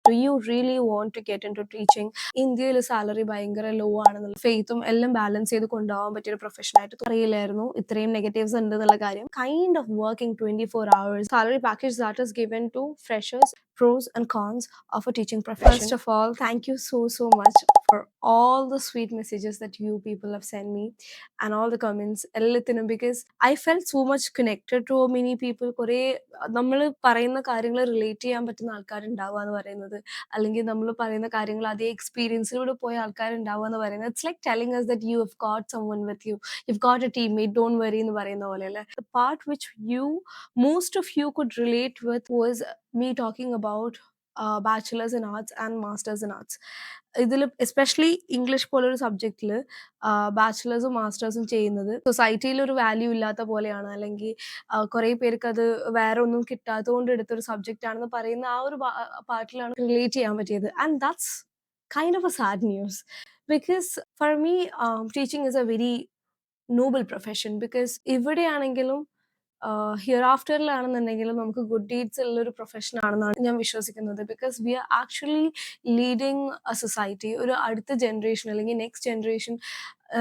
Do you really want to get into teaching? ഇന്ത്യയിൽ salary ഭയങ്കര law ആണെന്നുള്ള ഫെയ്ത്തും എല്ലാം ബാലൻസ് ചെയ്ത് കൊണ്ടുപോകാൻ പറ്റിയ ഒരു പ്രൊഫഷനായിട്ട് അറിയില്ലായിരുന്നു ഇത്രയും നെഗറ്റീവ്സ് ഉണ്ട് എന്നുള്ള കാര്യം. Kind of working 24 hours, salary package that is given to freshers, pros and cons of a teaching profession. First of all, thank you so much for all the sweet messages that you people have sent me and all the comments എല്ലാത്തിനും, because I felt so much connected to many people. കുറേ നമ്മൾ പറയുന്ന കാര്യങ്ങൾ relate ചെയ്യാൻ പറ്റുന്ന ആൾക്കാരുണ്ടാവുക എന്ന് പറയുന്നത്, അല്ലെങ്കിൽ നമ്മൾ പറയുന്ന കാര്യങ്ങൾ അതേ എക്സ്പീരിയൻസിലൂടെ പോയ ആൾക്കാരുണ്ടാവുക എന്ന് പറയുന്നത്, it's like telling us that you have got someone with you, you've got a teammate, don't worry എന്ന് പറയുന്ന പോലെ അല്ലേ. The part which most of you could relate with was me talking about bachelors in arts and masters in arts. ഇതിൽ especially English പോലൊരു സബ്ജക്റ്റിൽ ബാച്ചിലേഴ്സും മാസ്റ്റേഴ്സും ചെയ്യുന്നത് സൊസൈറ്റിയിൽ ഒരു value ഇല്ലാത്ത പോലെയാണ്, അല്ലെങ്കിൽ കുറേ പേർക്ക് അത് വേറെ ഒന്നും കിട്ടാത്തതുകൊണ്ട് എടുത്തൊരു സബ്ജക്റ്റ് ആണെന്ന് പറയുന്ന ആ ഒരു പാർട്ടിലാണ് റിലേറ്റ് ചെയ്യാൻ പറ്റിയത്. And that's kind of a sad news, because for me teaching is a very noble profession. Because ഇവിടെയാണെങ്കിലും ഹിയർ ആഫ്റ്ററിലാണെന്നുണ്ടെങ്കിലും നമുക്ക് ഗുഡ് ഡീഡ്സ് ഉള്ളൊരു പ്രൊഫഷൻ ആണെന്നാണ് ഞാൻ വിശ്വസിക്കുന്നത്. Because we are actually leading a society. ഒരു അടുത്ത ജനറേഷൻ അല്ലെങ്കിൽ നെക്സ്റ്റ് ജനറേഷൻ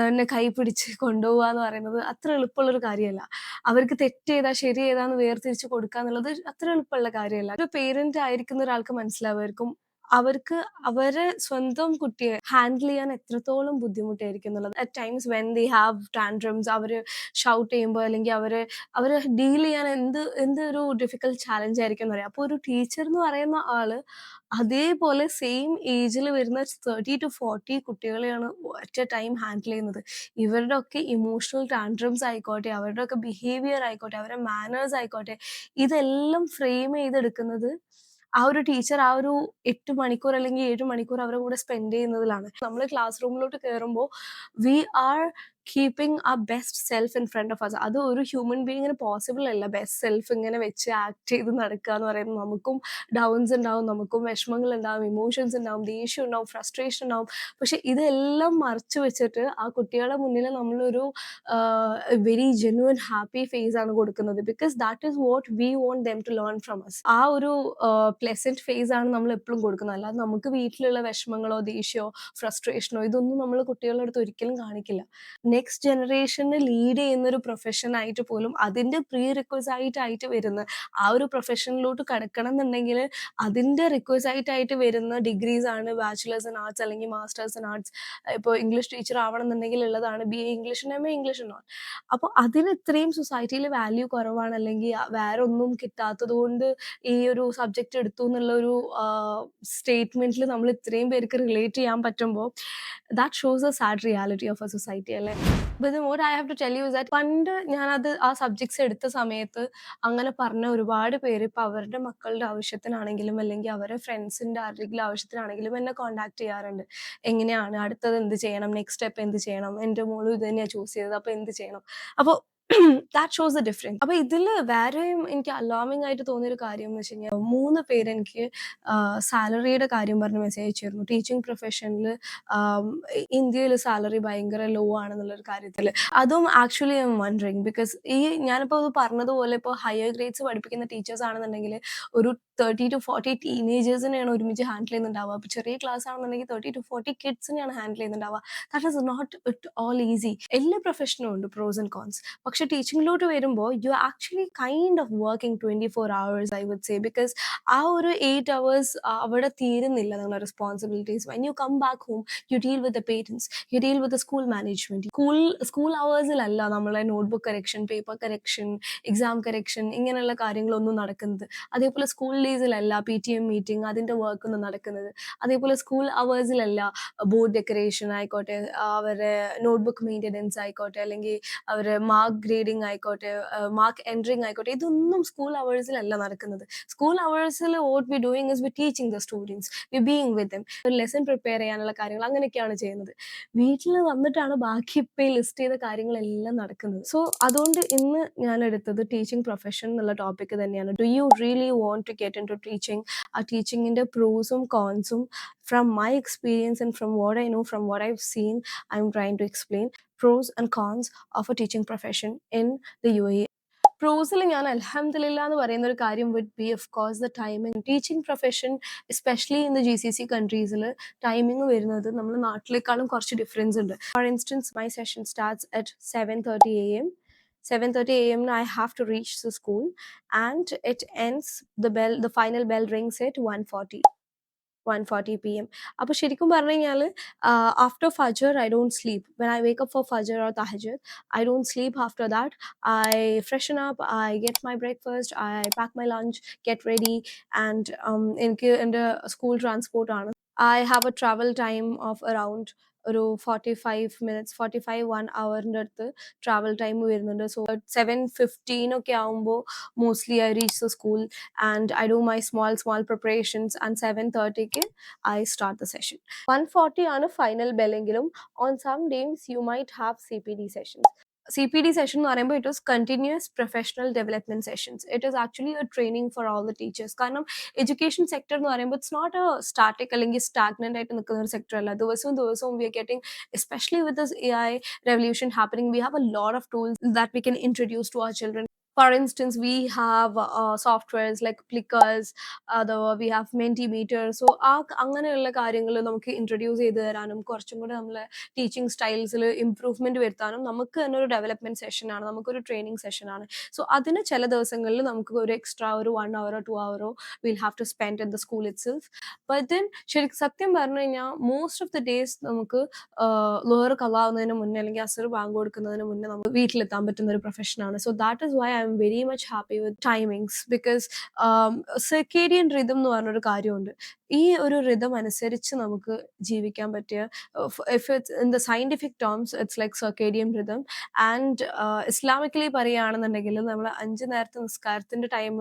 എന്നെ കൈ പിടിച്ച് കൊണ്ടുപോകുക എന്ന് പറയുന്നത് അത്ര എളുപ്പമുള്ളൊരു കാര്യമല്ല. അവർക്ക് തെറ്റ് ചെയ്താൽ ശരി ഏതാന്ന് വേർതിരിച്ച് കൊടുക്കുക എന്നുള്ളത് അത്ര എളുപ്പമുള്ള കാര്യമല്ല. ഒരു പേരന്റ് ആയിരിക്കുന്ന ഒരാൾക്ക് മനസ്സിലാവുമായിരിക്കും അവർക്ക് അവരെ സ്വന്തം കുട്ടിയെ ഹാൻഡിൽ ചെയ്യാൻ എത്രത്തോളം ബുദ്ധിമുട്ടായിരിക്കും എന്നുള്ളത്. At times when they have tantrums, അവർ ഷൗട്ട് ചെയ്യുമ്പോൾ അല്ലെങ്കിൽ അവരെ ഡീൽ ചെയ്യാൻ എന്തൊരു ഡിഫിക്കൽട്ട് ചാലഞ്ച് ആയിരിക്കും എന്ന് പറയാം. അപ്പോൾ ഒരു ടീച്ചർ എന്ന് പറയുന്ന ആള് അതേപോലെ സെയിം ഏജിൽ വരുന്ന 30 to 40 കുട്ടികളെയാണ് അറ്റ് എ ടൈം ഹാൻഡിൽ ചെയ്യുന്നത്. ഇവരുടെ ഒക്കെ ഇമോഷണൽ ടാൻഡ്രംസ് ആയിക്കോട്ടെ, അവരുടെ ഒക്കെ ബിഹേവിയർ ആയിക്കോട്ടെ, അവരുടെ മാനേഴ്സ് ആയിക്കോട്ടെ, ഇതെല്ലാം ഫ്രെയിം ചെയ്തെടുക്കുന്നത് ആ ഒരു ടീച്ചർ ആ ഒരു 8 മണിക്കൂർ അല്ലെങ്കിൽ 7 മണിക്കൂർ അവരുടെ കൂടെ സ്പെൻഡ് ചെയ്യുന്നതിലാണ്. നമ്മൾ ക്ലാസ് റൂമിലോട്ട് കയറുമ്പോൾ വി ആർ കീപ്പിംഗ് ആ best self in front of us. അത് ഒരു ഹ്യൂമൻ ബീയിങ്ങിന് പോസിബിൾ അല്ല ബെസ്റ്റ് സെൽഫ് ഇങ്ങനെ വെച്ച് ആക്ട് ചെയ്ത് നടക്കുക എന്ന് പറയുന്നത്. നമുക്കും ഡൗൺസ് ഉണ്ടാവും, നമുക്കും വിഷമങ്ങൾ ഉണ്ടാവും, ഇമോഷൻസ് ഉണ്ടാവും, ദേഷ്യം ഉണ്ടാവും, ഫ്രസ്ട്രേഷൻ ഉണ്ടാവും. പക്ഷെ ഇതെല്ലാം മറച്ചു വെച്ചിട്ട് ആ കുട്ടികളുടെ മുന്നിൽ നമ്മളൊരു വെരി ജെന്യുവൻ ഹാപ്പി ഫേസ് ആണ് കൊടുക്കുന്നത്. Because that is what we want them to learn from us. ആ ഒരു പ്ലെസന്റ് ഫേസ് ആണ് നമ്മൾ എപ്പോഴും കൊടുക്കുന്നത്. അല്ലാതെ നമുക്ക് വീട്ടിലുള്ള വിഷമങ്ങളോ ദേഷ്യമോ ഫ്രസ്ട്രേഷനോ ഇതൊന്നും നമ്മൾ കുട്ടികളുടെ അടുത്ത് ഒരിക്കലും കാണിക്കില്ല. നെക്സ്റ്റ് ജനറേഷനെ ലീഡ് ചെയ്യുന്ന ഒരു പ്രൊഫഷൻ ആയിട്ട് പോലും അതിൻ്റെ പ്രീ റിക്വസൈറ്റ് ആയിട്ട് വരുന്ന ആ ഒരു പ്രൊഫഷനിലോട്ട് കടക്കണം എന്നുണ്ടെങ്കിൽ അതിൻ്റെ റിക്വസൈറ്റ് ആയിട്ട് വരുന്ന ഡിഗ്രീസ് ആണ് ബാച്ചിലേഴ്സ് ഇൻ ആർട്സ് അല്ലെങ്കിൽ മാസ്റ്റേഴ്സ് ഇൻ ആർട്സ്. ഇപ്പോൾ ഇംഗ്ലീഷ് ടീച്ചർ ആവണം എന്നുണ്ടെങ്കിൽ ഉള്ളതാണ് BA ഇംഗ്ലീഷ്, MA ഇംഗ്ലീഷ് എന്നോ. അപ്പോൾ അതിന് ഇത്രയും സൊസൈറ്റിയിൽ വാല്യൂ കുറവാണ്, അല്ലെങ്കിൽ വേറെ ഒന്നും കിട്ടാത്തത് കൊണ്ട് ഈ ഒരു സബ്ജക്റ്റ് എടുത്തു എന്നുള്ള ഒരു സ്റ്റേറ്റ്മെന്റിൽ നമ്മൾ ഇത്രയും പേർക്ക് റിലേറ്റ് ചെയ്യാൻ പറ്റുമ്പോൾ that shows a sad reality of a society അല്ലേ. But what I have to tell you is that പണ്ട് ഞാനത് ആ സബ്ജക്ട്സ് എടുത്ത സമയത്ത് അങ്ങനെ പറഞ്ഞ ഒരുപാട് പേര് ഇപ്പോൾ അവരുടെ മക്കളുടെ ആവശ്യത്തിനാണെങ്കിലും അല്ലെങ്കിൽ അവരുടെ ഫ്രണ്ട്സിൻ്റെ ആരുടെയെങ്കിലും ആവശ്യത്തിനാണെങ്കിലും എന്നെ കോൺടാക്ട് ചെയ്യാറുണ്ട്. എങ്ങനെയാണ് അടുത്തത്, എന്ത് ചെയ്യണം, നെക്സ്റ്റ് സ്റ്റെപ്പ് എന്ത് ചെയ്യണം, എൻ്റെ മോളും ഇത് തന്നെയാണ് ചൂസ് ചെയ്തത്, അപ്പോൾ എന്ത് ചെയ്യണം. അപ്പോൾ ദാറ്റ് ഷോസ് എ ഡിഫറൻസ്. അപ്പോൾ ഇതിൽ വേറെയും എനിക്ക് അലാമിംഗ് ആയിട്ട് തോന്നിയൊരു കാര്യം എന്ന് വെച്ച് കഴിഞ്ഞാൽ 3 പേര് എനിക്ക് സാലറിയുടെ കാര്യം പറഞ്ഞ് മെസ്സേജ് അയച്ചിരുന്നു. ടീച്ചിങ് പ്രൊഫഷനിൽ ഇന്ത്യയിൽ സാലറി ഭയങ്കര ലോ ആണെന്നുള്ളൊരു കാര്യത്തിൽ. അതും actually I M wondering because ഞാനിപ്പോൾ ഇത് പറഞ്ഞതുപോലെ ഇപ്പോൾ ഹയർ ഗ്രേഡ്സ് പഠിപ്പിക്കുന്ന ടീച്ചേഴ്സ് ആണെന്നുണ്ടെങ്കിൽ ഒരു 30 to 40 ടീനേജേഴ്സിനെയാണ് ഒരുമിച്ച് ഹാൻഡിൽ ചെയ്യുന്നുണ്ടാവുക. അപ്പോൾ ചെറിയ ക്ലാസ് ആണെന്നുണ്ടെങ്കിൽ 30 to 40 കിഡ്സിനെയാണ് ഹാൻഡിൽ ചെയ്യുന്നുണ്ടാവുക. That is not it all easy. എല്ലാ പ്രൊഫഷനും ഉണ്ട് പ്രോസ് ആൻഡ് കോൺസ്. പക്ഷെ ടീച്ചിങ്ങിലോട്ട് വരുമ്പോൾ you are actually kind of working 24 hours I would say. Because ആ ഒരു 8 hours അവിടെ തീരുന്നില്ല നിങ്ങളുടെ responsibilities. When you come back home you deal with the parents, you deal with the school management. School അവേഴ്സിലല്ല നമ്മളെ notebook correction, paper correction, exam correction ഇങ്ങനെയുള്ള കാര്യങ്ങളൊന്നും നടക്കുന്നത്. അതേപോലെ സ്കൂൾ ഡേയ്സിലല്ല PTM മീറ്റിംഗ് അതിൻ്റെ വർക്ക് ഒന്നും നടക്കുന്നത്. അതേപോലെ സ്കൂൾ അവേഴ്സിലല്ല ബോർഡ് ഡെക്കറേഷൻ ആയിക്കോട്ടെ, അവരുടെ നോട്ട്ബുക്ക് മെയിൻ്റെനൻസ് ആയിക്കോട്ടെ, അല്ലെങ്കിൽ അവരുടെ മാർക്ക് ഗ്രേഡിംഗ് ആയിക്കോട്ടെ, മാർക്ക് എൻട്രിങ് ആയിക്കോട്ടെ, ഇതൊന്നും സ്കൂൾ അവേഴ്സിലല്ല നടക്കുന്നത്. സ്കൂൾ അവേഴ്സിൽ what we doing is we teaching the students, we being with them, ഒരു ലെസൺ പ്രിപ്പയർ ചെയ്യാനുള്ള കാര്യങ്ങൾ അങ്ങനെയൊക്കെയാണ് ചെയ്യുന്നത്. വീട്ടിൽ വന്നിട്ടാണ് ബാക്കി ഇപ്പോൾ ഈ ലിസ്റ്റ് ചെയ്ത കാര്യങ്ങളെല്ലാം നടക്കുന്നത്. സോ അതുകൊണ്ട് ഇന്ന് ഞാൻ എടുത്തത് ടീച്ചിങ് പ്രൊഫഷൻ എന്നുള്ള ടോപ്പിക് തന്നെയാണ്. Do you really want to get into teaching? ആ ടീച്ചിങ്ങിൻ്റെ പ്രോസും കോൺസും from my experience and from what I know, from what I've seen, I'm trying to explain pros and cons of a teaching profession in the UAE. പ്രോസിൽ ഞാൻ അൽഹംദുലില്ലാ എന്ന് പറയുന്ന ഒരു കാര്യം would be of course the timing. Teaching profession especially in the GCC കൺട്രീസിൽ timing വരുന്നത് നമ്മുടെ നാട്ടിലേക്കാളും കുറച്ച് ഡിഫറൻസ് ഉണ്ട്. For instance my session starts at 7:30 AM. 7:30 AM I have to reach the school and it ends, the final bell rings at 1:40 PM. അപ്പോൾ ശരിക്കും പറഞ്ഞു കഴിഞ്ഞാൽ after Fajr I don't sleep. When I wake up for Fajr or Tahajjud, I don't sleep. After that I freshen up, I get my breakfast, I pack my lunch, get ready and എനിക്ക് എൻ്റെ school ട്രാൻസ്പോർട്ടാണ്. I have a travel time of around ഒരു 45 minutes, 45-1 hour അടുത്ത് travel time വരുന്നുണ്ട്. So 7:15 ഒക്കെ ആകുമ്പോൾ mostly I reach the school and I do my small preparations and 7:30 I start the session. 1:40 ആണ് final bell എങ്കിലും on some days you might have CPD sessions. CPD session എന്ന് പറയുമ്പോൾ it was continuous professional development sessions. It is actually a training for all the teachers. കാരണം education sector എന്ന് പറയുമ്പോൾ it's not A static അല്ലെങ്കിൽ stagnant ആയിട്ട് നിൽക്കുന്ന ഒരു sector അല്ല. ദിവസവും we are getting, especially with this AI revolution happening, we have a lot of tools that we can introduce to our children. For instance, we have softwares like Plickers, we have Mentimeter. So അങ്ങനെയുള്ള കാര്യങ്ങൾ നമുക്ക് introduce ചെയ്ത് തരാനും കുറച്ചും കൂടെ നമ്മളെ teaching സ്റ്റൈൽസിൽ improvement വരുത്താനും നമുക്ക് തന്നെ ഒരു ഡെവലപ്മെന്റ് സെഷനാണ്, നമുക്കൊരു ട്രെയിനിങ് സെഷനാണ്. സോ അതിന് ചില ദിവസങ്ങളിൽ നമുക്ക് ഒരു എക്സ്ട്രാ ഒരു 1 hour 2 hour will have to spend in the school itself. But then ശരിക്കും സത്യം പറഞ്ഞു കഴിഞ്ഞാൽ മോസ്റ്റ് ഓഫ് ദ ഡേയ്സ് നമുക്ക് ലോഹർ കലാവുന്നതിന് മുന്നേ അല്ലെങ്കിൽ അസർ ബാങ്ക് കൊടുക്കുന്നതിന് മുന്നേ നമുക്ക് വീട്ടിലെത്താൻ പറ്റുന്ന ഒരു പ്രൊഫഷനാണ്. So that is why I'm very much happy with timings. Because circadian rhythm എന്ന് പറഞ്ഞൊരു കാര്യമുണ്ട്. ഈ ഒരു റിതം അനുസരിച്ച് നമുക്ക് ജീവിക്കാൻ പറ്റിയ, if it's in the scientific terms it's like circadian rhythm. And Islamically പറയുകയാണെന്നുണ്ടെങ്കിൽ നമ്മൾ 5 നേരത്തെ നിസ്കാരത്തിന്റെ ടൈം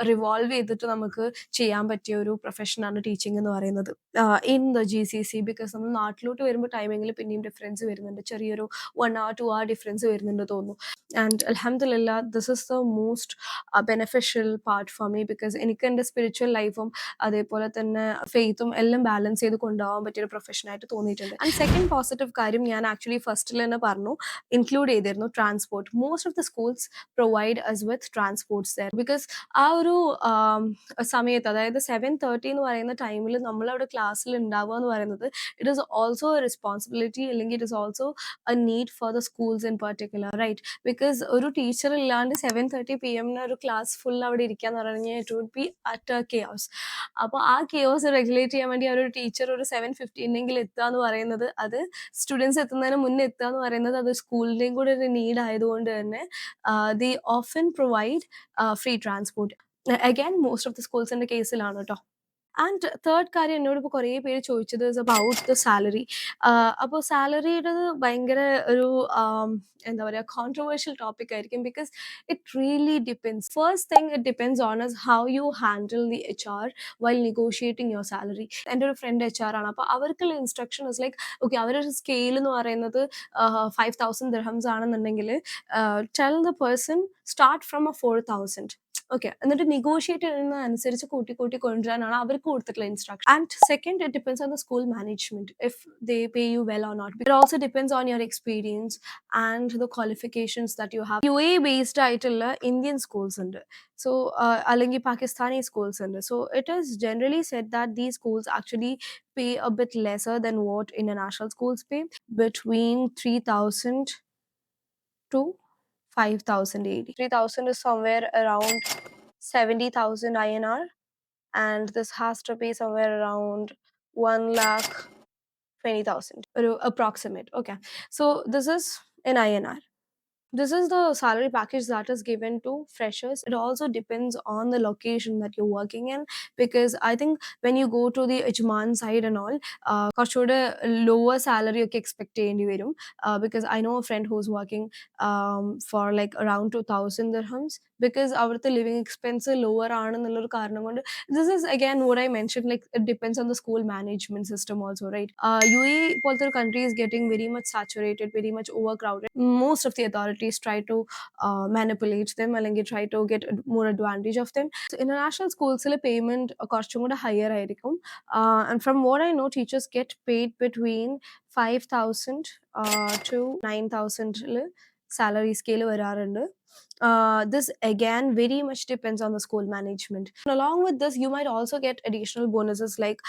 റിവോൾവ് ചെയ്തിട്ട് നമുക്ക് ചെയ്യാൻ പറ്റിയ ഒരു പ്രൊഫഷനാണ് ടീച്ചിങ് എന്ന് പറയുന്നത് ഇൻ ദ GCC. ബിക്കോസ് നമ്മൾ നാട്ടിലോട്ട് വരുമ്പോൾ ടൈമിങ്ങിൽ പിന്നെയും ഡിഫറൻസ് വരുന്നുണ്ട്, ചെറിയൊരു 1 hour 2 hour ഡിഫറൻസ് വരുന്നുണ്ട് തോന്നുന്നു. ആൻഡ് അൽഹംദുലില്ലാ this is the most beneficial part for me. Because എനിക്ക് എൻ്റെ സ്പിരിച്വൽ ലൈഫും അതേപോലെ തന്നെ ഫെയ്ത്തും എല്ലാം ബാലൻസ് ചെയ്ത് കൊണ്ടുപോകാൻ പറ്റിയൊരു പ്രൊഫഷനായിട്ട് തോന്നിയിട്ടുണ്ട്. ആൻഡ് സെക്കൻഡ് പോസിറ്റീവ് കാര്യം ഞാൻ ആക്ച്വലി ഫസ്റ്റിൽ തന്നെ പറഞ്ഞു, ഇൻക്ലൂഡ് ചെയ്തിരുന്നു transport. Most of the schools provide us with transports there. Because ആ ഒരു സമയത്ത്, അതായത് 7:30 എന്ന് പറയുന്ന ടൈമിൽ നമ്മളവിടെ ക്ലാസ്സിൽ ഉണ്ടാവുക എന്ന് പറയുന്നത് it is also a responsibility, അല്ലെങ്കിൽ it is also a need for the schools in particular, right? Because ഒരു ടീച്ചർ ഇല്ലാണ്ട് 7:30 PM ഒരു ക്ലാസ് ഫുൾ അവിടെ ഇരിക്കുക എന്ന് പറഞ്ഞു കഴിഞ്ഞാൽ it would be at a chaos. അപ്പോൾ ആ കെയോസ് റെഗുലേറ്റ് ചെയ്യാൻ വേണ്ടി ഒരു ടീച്ചർ ഒരു 7:15 എത്തുക എന്ന് പറയുന്നത്, അത് സ്റ്റുഡൻസ് എത്തുന്നതിന് മുന്നേ എത്തുക എന്ന് പറയുന്നത് അത് സ്കൂളിൻ്റെയും കൂടെ ഒരു നീഡ് ആയതുകൊണ്ട് തന്നെ they often provide free transport. Again most of the സ്കൂൾസിൻ്റെ കേസിലാണ് കേട്ടോ. ആൻഡ് തേർഡ് കാര്യം എന്നോട് ഇപ്പോൾ കുറേ പേര് ചോദിച്ചത് ഇസ് അബൌട്ട് ദ സാലറി. അപ്പോൾ സാലറിയുടെ ഭയങ്കര ഒരു എന്താ പറയുക, കോൺട്രവേഴ്ഷ്യൽ ടോപ്പിക് ആയിരിക്കും. Because it really depends. First thing it depends on us how you handle the HR while negotiating your salary. എൻ്റെ ഒരു ഫ്രണ്ട് HR ആണ്. അപ്പോൾ അവർക്കുള്ള ഇൻസ്ട്രക്ഷൻ ഇസ് ലൈക്ക്, ഓക്കെ, അവരുടെ സ്കെയിൽ എന്ന് പറയുന്നത് 5,000 dirhams ആണെന്നുണ്ടെങ്കിൽ tell the person start from A 4,000. Okay, എന്നിട്ട് നെഗോഷിയേറ്റ് ചെയ്യുന്നതനുസരിച്ച് കൂട്ടി കൊണ്ടുവരാനാണ് അവർക്ക് കൊടുത്തിട്ടുള്ള instruction. And second, it depends on the school management if they pay you well or not. It also depends on your experience and the qualifications that you have. UAE based ആയിട്ടുള്ള Indian schools ഉണ്ട്, so അല്ലെങ്കിൽ Pakistani schools ഉണ്ട്. So it is generally said that these schools actually pay a bit lesser than what international schools pay, between 3,000 to 5,080. 3,000 is somewhere around 70,000 INR, and this has to be somewhere around 1,20,000, approximate. Okay, so this is in INR. This is the salary package that is given to freshers. It also depends on the location that you're working in, because I think when you go to the Ajman side and all, കുറച്ചുകൂടെ lower salary ഒക്കെ expect ചെയ്യേണ്ടി വരും. Because I know a friend who's working for like around 2,000 dirhams, because അവിടുത്തെ living expense lower ആണെന്നുള്ളൊരു കാരണം കൊണ്ട്. This is again what I mentioned, like it depends on the school management system also, right? UAE പോലത്തെ ഒരു country is getting very much saturated, very much overcrowded. Most of the authorities try to manipulate them, അല്ലെങ്കിൽ try to get more advantage of them. So international schools payment കുറച്ചും കൂടെ higher ആയിരിക്കും. And from what I know, teachers get paid between 5,000 to 9,000 salary scale വരാറുണ്ട്. This again very much depends on the school management. And along with this, you might also get additional bonuses like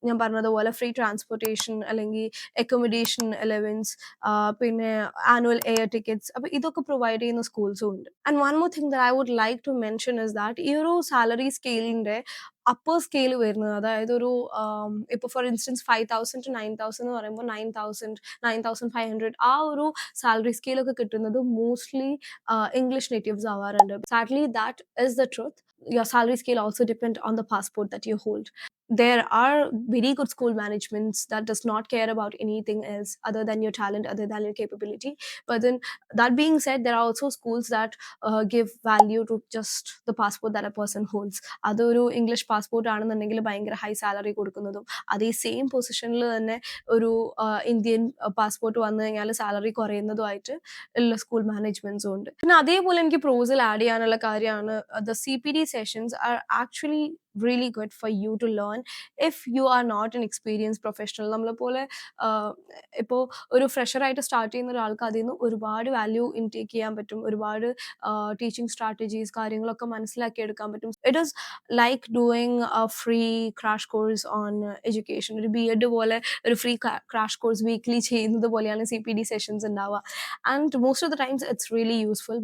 ഞാൻ പറഞ്ഞതുപോലെ free transportation അല്ലെങ്കിൽ accommodation allowance, പിന്നെ annual air tickets, അപ്പോൾ ഇതൊക്കെ provide ചെയ്യുന്ന സ്കൂൾസും ഉണ്ട്. And one more thing that I would like to mention is that ഈ ഒരു സാലറി സ്കെയിലിന്റെ അപ്പർ സ്കെയിൽ വരുന്നത്, അതായത് ഒരു ഇപ്പോൾ ഫോർ ഇൻസ്റ്റൻസ് 5,000 to 9,000 എന്ന് പറയുമ്പോൾ 9,000, 9,500 ആ ഒരു സാലറി സ്കെയിലൊക്കെ കിട്ടുന്നത് mostly English natives ആവാറുണ്ട്. Sadly, that is the truth. Your salary scale also depend on the passport that you hold. There are very good school managements that does not care about anything else other than your talent, other than your capability. But then, that being said, there are also schools that give value to just the passport that a person holds. അതൊരു English passport ആണെന്നുണ്ടെങ്കിൽ ഭയങ്കര high salary കൊടുക്കുന്നതും, അതേ same പൊസിഷനിൽ തന്നെ ഒരു Indian passport വന്നു കഴിഞ്ഞാൽ സാലറി കുറയുന്നതുമായിട്ട് ഉള്ള സ്കൂൾ മാനേജ്മെന്റ്സും ഉണ്ട്. പിന്നെ അതേപോലെ എനിക്ക് പ്രോസിൽ ആഡ് ചെയ്യാനുള്ള കാര്യമാണ് the CPD sessions are actually really good for you to learn if you are not an experienced professional. നമ്മളെപ്പോലെ ഇപ്പോൾ ഒരു ഫ്രഷറായിട്ട് സ്റ്റാർട്ട് ചെയ്യുന്ന ഒരാൾക്ക് അതിൽ നിന്ന് ഒരുപാട് വാല്യൂ ഇൻടേക്ക് ചെയ്യാൻ പറ്റും, ഒരുപാട് ടീച്ചിങ് സ്ട്രാറ്റജീസ് കാര്യങ്ങളൊക്കെ മനസ്സിലാക്കി എടുക്കാൻ പറ്റും. It is like doing A free crash course on education. ഒരു BEd പോലെ ഒരു ഫ്രീ ക്രാഷ് കോഴ്സ് വീക്ക്ലി ചെയ്യുന്നത് പോലെയാണ് CPD സെഷൻസ് ഉണ്ടാവുക. And most of the times it's really useful,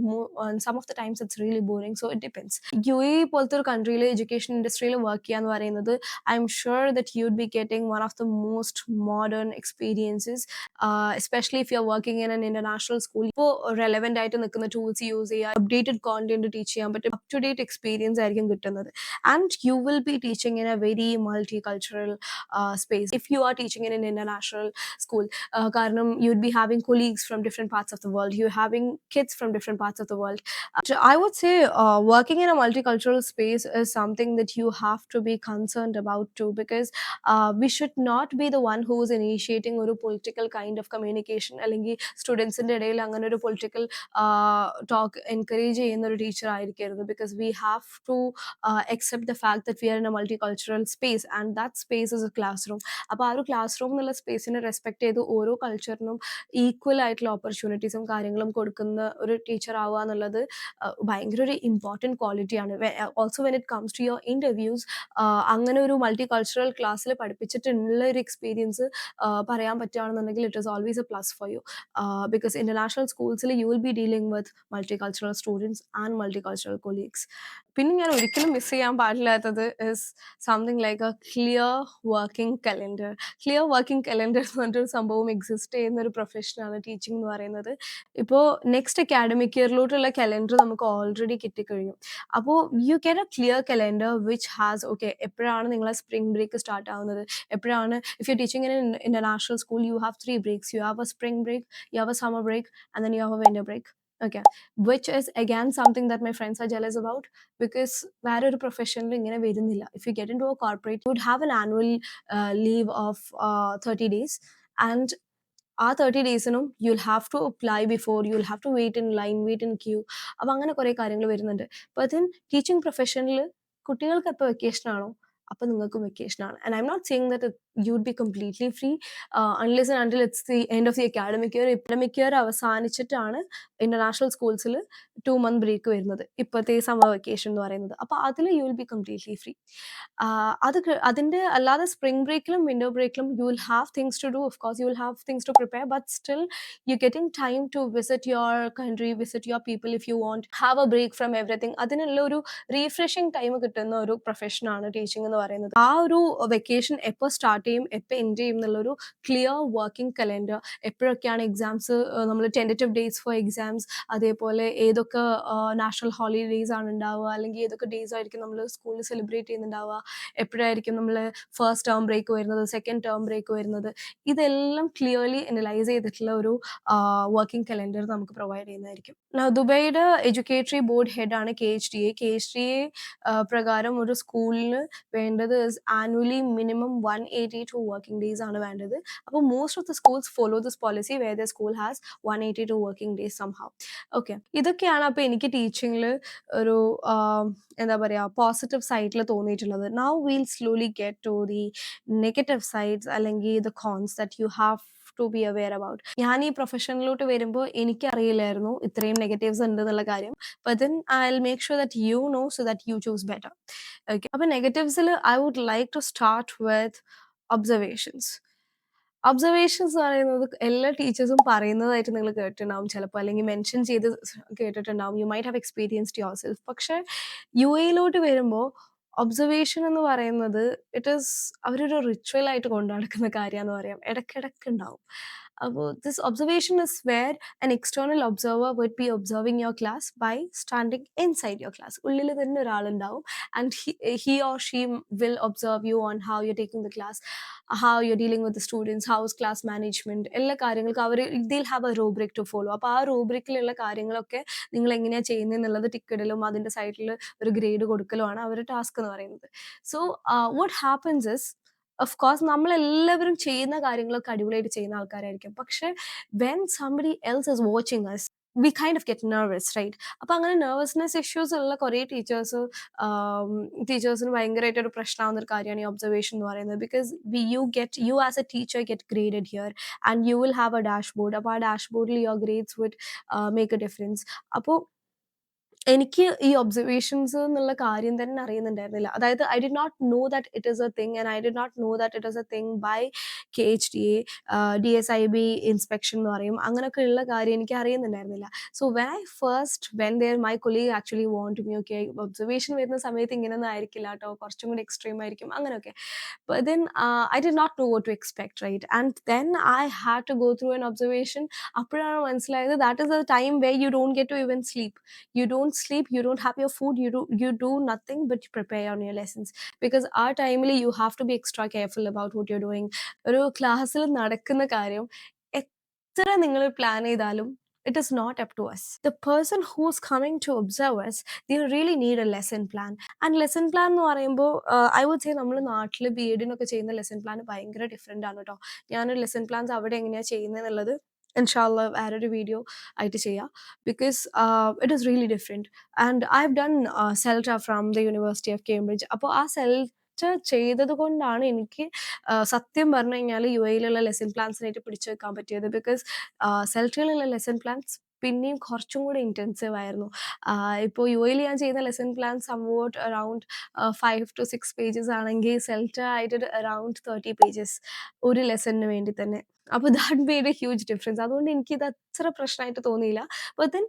some of the times it's really boring. So it depends. UAE പോലത്തെ ഒരു കൺട്രിയിൽ education ഇൻഡസ്ട്രിയിൽ work ചെയ്യുക എന്ന് പറയുന്നത്, I'm sure that you would be getting one of the most modern experiences, especially if you are working in an international school. ഇപ്പോൾ relevant ആയിട്ട് നിൽക്കുന്ന tools use ചെയ്യുക, അപ്ഡേറ്റഡ് കോണ്ടന്റ് ടീച്ച് ചെയ്യാൻ പറ്റും, അപ് ടു ഡേറ്റ് എക്സ്പീരിയൻസ് ആയിരിക്കും കിട്ടുന്നത്. And you will be teaching in a very multicultural space if you are teaching in an international school. കാരണം you would be having colleagues from different parts of the world, you having kids from different parts of the world. I would say working in a multicultural space is something that you have to be concerned about too, because we should not be the one who is initiating a political kind of communication, അല്ലെങ്കിൽ സ്റ്റുഡൻസിൻ്റെ ഇടയിൽ അങ്ങനെ ഒരു political talk encourage ചെയ്യുന്ന ഒരു teacher ആയിരിക്കരുത്. Because we have to accept the fact that we are in a multicultural space and that space is a classroom. അപ്പോൾ ആ ഒരു ക്ലാസ് റൂം എന്നുള്ള സ്പേസിനെ റെസ്പെക്ട് ചെയ്ത് ഓരോ കൾച്ചറിനും ഈക്വൽ ആയിട്ടുള്ള ഓപ്പർച്യൂണിറ്റീസും കാര്യങ്ങളും കൊടുക്കുന്ന ഒരു ടീച്ചർ ആവുക എന്നുള്ളത് ഭയങ്കര ഒരു ഇമ്പോർട്ടൻറ്റ് ക്വാളിറ്റിയാണ്. Also when it comes to your interviews, അങ്ങനെ ഒരു മൾട്ടി കൾച്ചറൽ ക്ലാസ്സിൽ പഠിപ്പിച്ചിട്ടുള്ള ഒരു എക്സ്പീരിയൻസ് പറയാൻ പറ്റുകയാണെന്നുണ്ടെങ്കിൽ it is always a plus for you. Because international സ്കൂൾസിൽ you will be dealing with multicultural students and multicultural colleagues. പിന്നെ ഞാൻ ഒരിക്കലും മിസ് ചെയ്യാൻ പാടില്ലാത്തത് is something like a clear working calendar. Clear working calendar എന്ന് പറഞ്ഞൊരു സംഭവം exist ചെയ്യുന്ന ഒരു പ്രൊഫഷനാണ് ടീച്ചിങ് എന്ന് പറയുന്നത്. ഇപ്പോൾ നെക്സ്റ്റ് അക്കാഡമിക് ഇയറിലോട്ടുള്ള കലണ്ടർ നമുക്ക് ഓൾറെഡി കിട്ടിക്കഴിഞ്ഞു. അപ്പോൾ you get A clear calendar which has okay എപ്പോഴാണ് നിങ്ങളെ സ്പ്രിംഗ് ബ്രേക്ക് സ്റ്റാർട്ട് ആവുന്നത്, എപ്പോഴാണ് if you teaching in international school you have 3 breaks. You have a spring break, you have a summer break, and then you have a winter break. Okay, which is again something that my friends are jealous about, because വേറെ ഒരു പ്രൊഫഷനിൽ ഇങ്ങനെ വരുന്നില്ല. If you get into a corporate, you would have an annual leave of 30 days, and ആ 30 ഡേയ്സിനും you'll have to apply before, you'll have to wait in line, wait in queue. അപ്പോൾ അങ്ങനെ കുറേ കാര്യങ്ങൾ വരുന്നുണ്ട്. അപ്പോൾ ദെൻ ടീച്ചിങ് പ്രൊഫഷനിൽ കുട്ടികൾക്ക് എപ്പോൾ വെക്കേഷനാണോ അപ്പോൾ നിങ്ങൾക്കും വെക്കേഷനാണ്. And I'm not saying that you would be completely free unless and until it's the end of the academic year. Academic year അവസാനിച്ചിട്ടാണ് ഇന്റർനാഷണൽ സ്കൂൾസിൽ 2 month ബ്രേക്ക് വരുന്നത്, ഇപ്പോഴത്തെ സമ്മർ വെക്കേഷൻ എന്ന് പറയുന്നത്. അപ്പോൾ അതിൽ you will be completely free. അതിൻ്റെ അല്ലാതെ സ്പ്രിംഗ് ബ്രേക്കിലും വിന്റർ ബ്രേക്കിലും you will have things to do. Of course you will have things to prepare, but still you getting time to visit your country, visit your people if you want have a break from everything. അതിനുള്ള ഒരു refreshing time കിട്ടുന്ന ഒരു പ്രൊഫഷനാണ് teaching എന്ന് പറയുന്നത്. ആ ഒരു vacation എപ്പോൾ start ചെയ്യും, എപ്പോൾ എൻഡ് ചെയ്യും എന്നുള്ളൊരു ക്ലിയർ വർക്കിംഗ് കലണ്ടർ, എപ്പോഴൊക്കെയാണ് എക്സാംസ്, നമ്മൾ ടെൻറ്റേറ്റീവ് ഡേറ്റ്സ് ഫോർ എക്സാംസ്, അതേപോലെ ഏതൊക്കെ നാഷണൽ ഹോളിഡേയ്സ് ആണ് ഉണ്ടാവുക, അല്ലെങ്കിൽ ഏതൊക്കെ ഡേയ്സ് ആയിരിക്കും നമ്മൾ സ്കൂളിൽ സെലിബ്രേറ്റ് ചെയ്യുന്നുണ്ടാവുക, എപ്പോഴായിരിക്കും നമ്മൾ ഫസ്റ്റ് ടേം ബ്രേക്ക് വരുന്നത്, സെക്കൻഡ് ടേം ബ്രേക്ക് വരുന്നത്, ഇതെല്ലാം ക്ലിയർലി അനലൈസ് ചെയ്തിട്ടുള്ള ഒരു വർക്കിംഗ് കലണ്ടർ നമുക്ക് പ്രൊവൈഡ് ചെയ്യുന്നതായിരിക്കും. ദുബൈയുടെ എഡ്യൂക്കേറ്ററി ബോർഡ് ഹെഡാണ് KHDA. KHDA പ്രകാരം ഒരു സ്കൂളിന് വേണ്ട വേണ്ടത് is annually minimum 182 working days ആണ് വേണ്ടത്. അപ്പോൾ most of the schools follow this policy where the school has 182 working days somehow. Okay, ഇതൊക്കെയാണ് അപ്പോൾ എനിക്ക് ടീച്ചിങ്ങിൽ ഒരു എന്താ പറയുക പോസിറ്റീവ് സൈഡിൽ തോന്നിയിട്ടുള്ളത്. Now we'll slowly get to the negative sides അല്ലെങ്കിൽ the cons that you have to be aware about. ഞാൻ ഈ പ്രൊഫഷനിലോട്ട് വരുമ്പോൾ എനിക്കറിയില്ലായിരുന്നു ഇത്രയും നെഗറ്റീവ്സ് ഉണ്ട് എന്നുള്ള കാര്യം. But then I'll make sure that you know so that you choose better. Okay. അപ്പോൾ നെഗറ്റീവ്സിൽ I would like to start with observations. Observations പറയുന്നത് എല്ലാ ടീച്ചേഴ്സും പറയുന്നതായിട്ട് നിങ്ങൾ കേട്ടിട്ടുണ്ടാവും ചിലപ്പോൾ, അല്ലെങ്കിൽ മെൻഷൻ ചെയ്ത് കേട്ടിട്ടുണ്ടാവും. You might have experienced your self. പക്ഷേ യു എയിലോട്ട് വരുമ്പോൾ ഒബ്സർവേഷൻ എന്ന് പറയുന്നത് ഇറ്റ് ഈസ് അവരൊരു റിച്വൽ ആയിട്ട് കൊണ്ടു നടക്കുന്ന കാര്യമെന്ന് പറയാം. ഇടയ്ക്കിടയ്ക്ക് ഉണ്ടാവും. അപ്പോൾ this observation is where an external observer would be observing your class by standing inside your class. ഉള്ളിൽ തന്നെ ഒരാളുണ്ടാവും and he or she will observe you on how you're taking the class, how you're dealing with the students, how's class management, എല്ലാ കാര്യങ്ങൾക്കും അവർ they'll have a rubric to follow. അപ്പോൾ ആ റൂബ്രിക്കിലുള്ള കാര്യങ്ങളൊക്കെ നിങ്ങൾ എങ്ങനെയാണ് ചെയ്യുന്നത് എന്നുള്ളത് ടിക്കിടലും അതിൻ്റെ സൈഡിൽ ഒരു ഗ്രേഡ് കൊടുക്കലുമാണ് അവരുടെ ടാസ്ക് എന്ന് പറയുന്നത്. So what happens is, of course നമ്മളെല്ലാവരും ചെയ്യുന്ന കാര്യങ്ങളൊക്കെ അടിപൊളിയായിട്ട് ചെയ്യുന്ന ആൾക്കാരായിരിക്കും. പക്ഷെ when somebody else is watching us we kind of get nervous, right? അപ്പോൾ അങ്ങനെ നെർവസ്നെസ് ഇഷ്യൂസ് ഉള്ള കുറേ ടീച്ചേഴ്സിന് ഭയങ്കരമായിട്ടൊരു പ്രശ്നമാവുന്ന ഒരു കാര്യമാണ് ഈ ഒബ്സർവേഷൻ എന്ന് പറയുന്നത്. Because you as a teacher get graded here and you will have a dashboard. അപ്പോൾ ആ ഡാഷ്ബോർഡിൽ your grades would make a difference. അപ്പോൾ എനിക്ക് ഈ ഒബ്സർവേഷൻസ് എന്നുള്ള കാര്യം തന്നെ അറിയുന്നുണ്ടായിരുന്നില്ല. അതായത് I did not know that it is a thing and I did not know that it is a thing by KHDA, DSIB inspection എന്ന് പറയും. അങ്ങനെയൊക്കെ ഉള്ള കാര്യം എനിക്ക് അറിയുന്നുണ്ടായിരുന്നില്ല. So when there my colleague actually won't me, okay observation വരുന്ന സമയത്ത് ഇങ്ങനെയൊന്നും ആയിരിക്കില്ല കേട്ടോ, കുറച്ചും കൂടി എക്സ്ട്രീം ആയിരിക്കും അങ്ങനെയൊക്കെ. But then I did not know what to expect, right? And then I had to go through an observation. അപ്പോഴാണ് മനസ്സിലായത് that is the time where you don't get to even sleep. You don't sleep, you don't have your food, you do nothing but you prepare on your lessons. Because our timely you have to be extra careful about what you're doing. ഒരു ക്ലാസ്സിൽ നടക്കുന്ന കാര്യം എത്ര നിങ്ങൾ plan ചെയ്താലും it is not up to us. The person who's coming to observe us, they really need a lesson plan. And lesson plan എന്ന് പറയുമ്പോൾ I would say നമ്മൾ നാട്ടിൽ BEdനൊക്കെ ചെയ്യുന്ന ലെസൺ പ്ലാൻ ഭയങ്കര ഡിഫറെൻ്റ് ആണ് കേട്ടോ. ഞാനൊരു ലെസൺ പ്ലാൻസ് അവിടെ എങ്ങനെയാണ് ചെയ്യുന്നത് എന്നുള്ളത് ഇൻഷാല്ല വേറൊരു വീഡിയോ ആയിട്ട് ചെയ്യാം. Because it is really different. And I have done Celta from the university of Cambridge. അപ്പോൾ ആ ചെയ്തത് കൊണ്ടാണ് എനിക്ക് സത്യം പറഞ്ഞു കഴിഞ്ഞാൽ യു എയിലുള്ള ലെസൺ പ്ലാൻസിനായിട്ട് പിടിച്ചു വെക്കാൻ പറ്റിയത്. ബിക്കോസ് സെൽറ്റയിലുള്ള ലെസൺ പ്ലാൻസ് പിന്നെയും കുറച്ചും കൂടി ഇൻറ്റൻസീവ് ആയിരുന്നു. ഇപ്പോൾ യു എയിൽ ഞാൻ ചെയ്യുന്ന lesson plan somewhat around 5 to 6 pages ആണെങ്കിൽ സെൽറ്റ ആയിട്ട് അറൗണ്ട് 30 പേജസ് ഒരു ലെസണിന് വേണ്ടി തന്നെ. അപ്പോൾ that made a huge difference. അതുകൊണ്ട് എനിക്കിത് അത്ര പ്രശ്നമായിട്ട് തോന്നിയില്ല. But then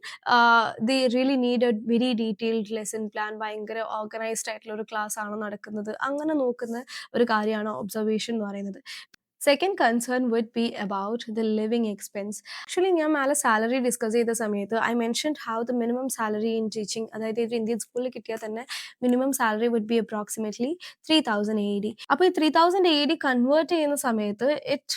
they really need a very detailed lesson plan. ഭയങ്കര ഓർഗനൈസ്ഡ് ആയിട്ടുള്ള ഒരു ക്ലാസ് ആണ് നടക്കുന്നത്. അങ്ങനെ നോക്കുന്ന ഒരു കാര്യമാണ് ഒബ്സർവേഷൻ എന്ന് പറയുന്നത്. Second concern would be about the living expense. Actually ഞാൻ മേലെ സാലറി ഡിസ്കസ് ചെയ്ത സമയത്ത് I mentioned how the minimum salary in teaching, അതായത് ഒരു ഇന്ത്യൻ സ്കൂളിൽ കിട്ടിയാൽ തന്നെ minimum salary would be approximately 3000 AED. അപ്പോൾ ഈ 3000 AED കൺവേർട്ട് ചെയ്യുന്ന സമയത്ത് it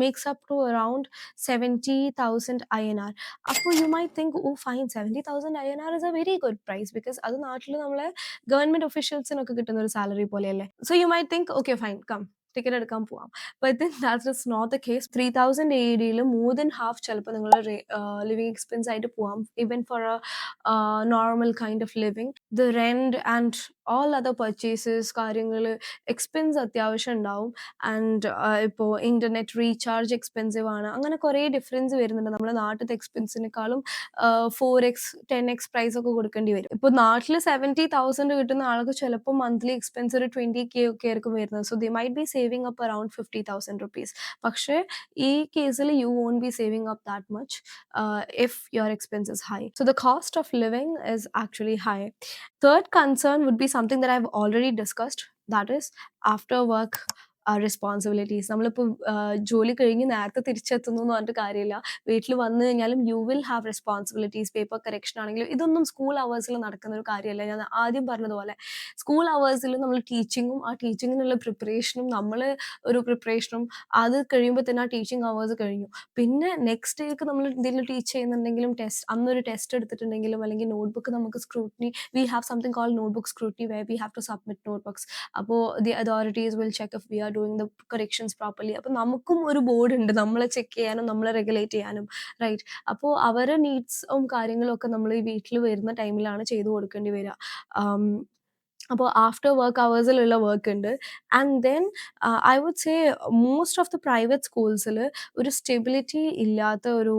makes up to around 70,000 INR. അപ്പോൾ you might think oh fine, 70,000 INR is a very good price, because അത് നാട്ടിൽ നമ്മളെ ഗവൺമെൻറ് ഒഫീഷ്യൽസിനൊക്കെ കിട്ടുന്ന ഒരു സാലറി പോലെയല്ലേ. So you might think okay fine, come ticket എടുക്കാൻ പോവാം. But then that is not the case. 3000 AEDയിൽ മോർ ദൻ ഹാഫ് ചിലപ്പോൾ നിങ്ങൾ ലിവിങ് എക്സ്പെൻസ് ആയിട്ട് പോവാം. Even for a normal kind of living, the rent and all other purchases കാര്യങ്ങൾ expense അത്യാവശ്യം ഉണ്ടാവും. ആൻഡ് ഇപ്പോൾ ഇൻ്റർനെറ്റ് റീചാർജ് എക്സ്പെൻസീവ് ആണ്. അങ്ങനെ കുറേ ഡിഫറൻസ് വരുന്നുണ്ട്. നമ്മുടെ നാട്ടിലത്തെ എക്സ്പെൻസിനേക്കാളും 4x 10x പ്രൈസ് ഒക്കെ കൊടുക്കേണ്ടി വരും. ഇപ്പോൾ നാട്ടിൽ 70,000 കിട്ടുന്ന ആൾക്ക് ചിലപ്പോൾ മന്ത്ലി എക്സ്പെൻസ് ഒരു 20K ഒക്കെ ആയിരിക്കും വരുന്നത്. So they might be saving up around 50,000 rupees. പക്ഷേ ഈ കേസിൽ you won't be saving up that much if your expense is high. So the cost of living is actually high. Third concern would be something that I've already discussed, that is after work responsibilities. നമ്മളിപ്പോൾ ജോലി കഴിഞ്ഞ് നേരത്തെ തിരിച്ചെത്തുന്നു എന്ന് പറഞ്ഞിട്ട് കാര്യമില്ല. വീട്ടിൽ വന്നു കഴിഞ്ഞാലും U will have responsibilities. Paper correction ആണെങ്കിലും ഇതൊന്നും സ്കൂൾ അവേഴ്സിൽ നടക്കുന്ന ഒരു കാര്യമല്ല. ഞാൻ ആദ്യം പറഞ്ഞതുപോലെ സ്കൂൾ അവേഴ്സിൽ നമ്മൾ ടീച്ചിങ്ങും ആ ടീച്ചിങ്ങിനുള്ള പ്രിപ്പറേഷനും ഒരു പ്രിപ്പറേഷനും അത് കഴിയുമ്പോൾ തന്നെ ആ ടീച്ചിങ് അവേഴ്സ് കഴിഞ്ഞു. പിന്നെ നെക്സ്റ്റ് ഡേക്ക് നമ്മൾ എന്തെങ്കിലും ടീച്ച് ചെയ്യുന്നുണ്ടെങ്കിലും അന്നൊരു ടെസ്റ്റ് എടുത്തിട്ടുണ്ടെങ്കിലും അല്ലെങ്കിൽ നോട്ട്ബുക്ക് നമുക്ക് scrutiny, we have something called notebook scrutiny where we have to submit notebooks. അപ്പോൾ the authorities will check if we are doing the corrections properly. അപ്പോൾ നമുക്കും ഒരു ബോർഡ് ഉണ്ട് നമ്മളെ ചെക്ക് ചെയ്യാനും നമ്മളെ റെഗുലേറ്റ് ചെയ്യാനും, റൈറ്റ്? അപ്പോൾ അവരുടെ നീഡ്സും കാര്യങ്ങളും ഒക്കെ നമ്മൾ ഈ വീട്ടിൽ വരുന്ന ടൈമിലാണ് ചെയ്തു കൊടുക്കേണ്ടി വരിക. അപ്പോൾ ആഫ്റ്റർ വർക്ക് അവേഴ്സിലുള്ള വർക്ക് ഉണ്ട്. And then I would say most of the private സ്കൂൾസിൽ ഒരു സ്റ്റെബിലിറ്റി ഇല്ലാത്ത ഒരു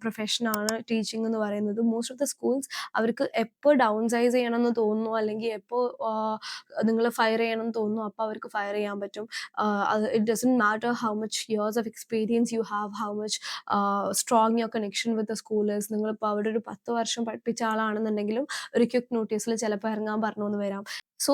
പ്രൊഫഷനാണ് ടീച്ചിങ് എന്ന് പറയുന്നത്. മോസ്റ്റ് ഓഫ് ദ സ്കൂൾസ് അവർക്ക് എപ്പോൾ ഡൗൺ സൈസ് ചെയ്യണമെന്ന് തോന്നുന്നു, അല്ലെങ്കിൽ എപ്പോൾ നിങ്ങൾ ഫയർ ചെയ്യണമെന്ന് തോന്നുന്നു, അപ്പോൾ അവർക്ക് ഫയർ ചെയ്യാൻ പറ്റും. It doesn't matter how much years of experience you have, how much strong your connection with the schoolers. നിങ്ങളിപ്പോൾ അവിടെ ഒരു 10 വർഷം പഠിപ്പിച്ച ആളാണെന്നുണ്ടെങ്കിലും ഒരു ക്വിക്ക് നോട്ടീസിൽ ചിലപ്പോൾ ഇറങ്ങാൻ പറഞ്ഞു എന്ന് വരാം. So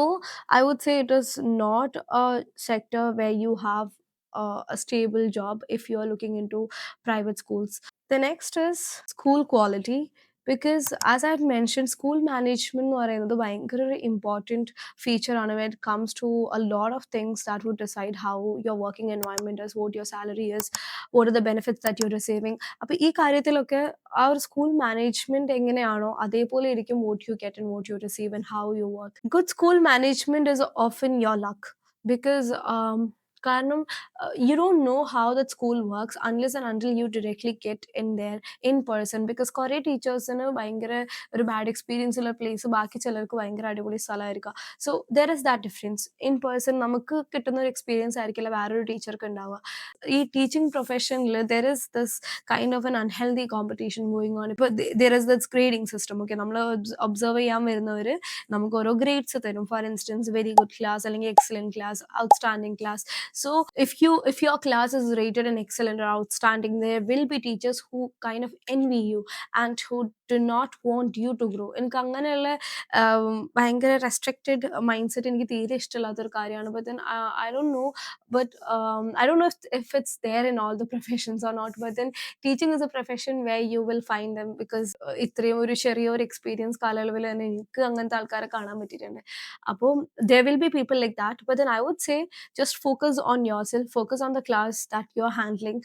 I would say it is not a sector where you have a stable job if you are looking into private schools. The next is school quality, because as I had mentioned, school management എന്ന് പറയുന്നത് ഭയങ്കര ഒരു important ഫീച്ചറാണ് when it comes to a lot of things that would decide how your working environment is, what your salary is, what are the benefits that you're receiving. അപ്പോൾ ഈ കാര്യത്തിലൊക്കെ ആ ഒരു school management എങ്ങനെയാണോ അതേപോലെ ഇരിക്കും what you get and what you receive and how you work. Good school management is often your luck, because കാരണം you don't know how that school works unless and until you directly get in there in person, because കുറേ ടീച്ചേഴ്സിന് ഭയങ്കര ഒരു bad experience ഉള്ള place ബാക്കി ചിലർക്ക് ഭയങ്കര അടിപൊളി സ്ഥലമായിരിക്കാം. So there is that difference. In person നമുക്ക് കിട്ടുന്ന ഒരു എക്സ്പീരിയൻസ് ആയിരിക്കില്ല വേറൊരു ടീച്ചർക്ക് ഉണ്ടാവുക. ഈ ടീച്ചിങ് പ്രൊഫഷനിൽ there is this kind of an unhealthy competition going on. ഇപ്പോൾ there is this grading system. Okay, നമ്മൾ ഒബ്സർവ് ചെയ്യാൻ വരുന്നവർ നമുക്ക് ഓരോ ഗ്രേഡ്സ് തരും. For instance very good class, അല്ലെങ്കിൽ excellent class, outstanding class. So if your class is rated an excellent or outstanding, there will be teachers who kind of envy you and who do not want you to grow. എനിക്ക് അങ്ങനെയുള്ള ഭയങ്കര restricted mind set എനിക്ക് തീരെ ഇഷ്ടമില്ലാത്തൊരു കാര്യമാണ്. But then I don't know, but I don't know if it's there in all the professions or not, but then teaching is a profession where you will find them, because ഇത്രയും ഒരു ചെറിയൊരു experience കാലയളവിൽ തന്നെ എനിക്ക് അങ്ങനത്തെ ആൾക്കാരെ കാണാൻ പറ്റിയിട്ടുണ്ട്. അപ്പോൾ there will be people like that, but then I would say just focus on yourself, focus on the class that you're handling.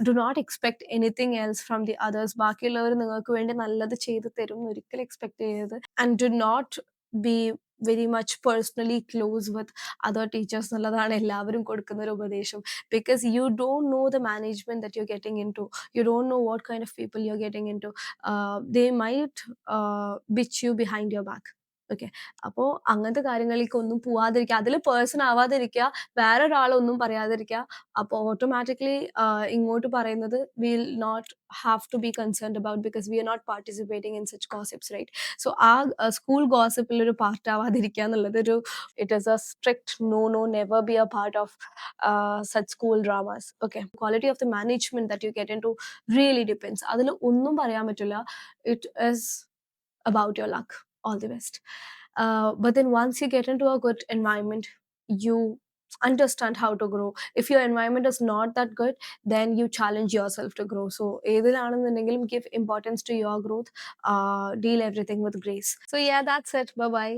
Do not expect anything else from the others. ബാക്കിയുള്ളവർ നിങ്ങൾക്ക് വേണ്ടി നല്ലത് ചെയ്തു തരും എന്ന് ഒരിക്കലും എക്സ്പെക്ട് ചെയ്യരുത്. And do not be very much personally close with other teachers എന്നുള്ളതാണ് എല്ലാവരും കൊടുക്കുന്ന ഒരു ഉപദേശം. Because you don't know the management that you getting into, you don't know what kind of people you are getting into. They might bitch you behind your back. Okay, അപ്പോൾ അങ്ങനത്തെ കാര്യങ്ങളിലേക്ക് ഒന്നും പോവാതിരിക്കുക, അതിൽ person ആവാതിരിക്കുക, വേറൊരാളൊന്നും പറയാതിരിക്കുക. അപ്പോൾ automatically ഇങ്ങോട്ട് പറയുന്നത് will not have to be concerned about, because we are not participating in such gossips, right? So ആ school ഗോസിപ്പിൽ ഒരു പാർട്ട് ആവാതിരിക്കുക എന്നുള്ളത് it is a strict no, no, never be a part of such school dramas. Okay, quality of the management that you get into really depends. അതിൽ ഒന്നും പറയാൻ പറ്റില്ല. It is about your luck. All the best. But then once you get into a good environment, you understand how to grow. If your environment is not that good, then you challenge yourself to grow. So give importance to your growth. Deal everything with grace. So yeah, that's it. Bye bye.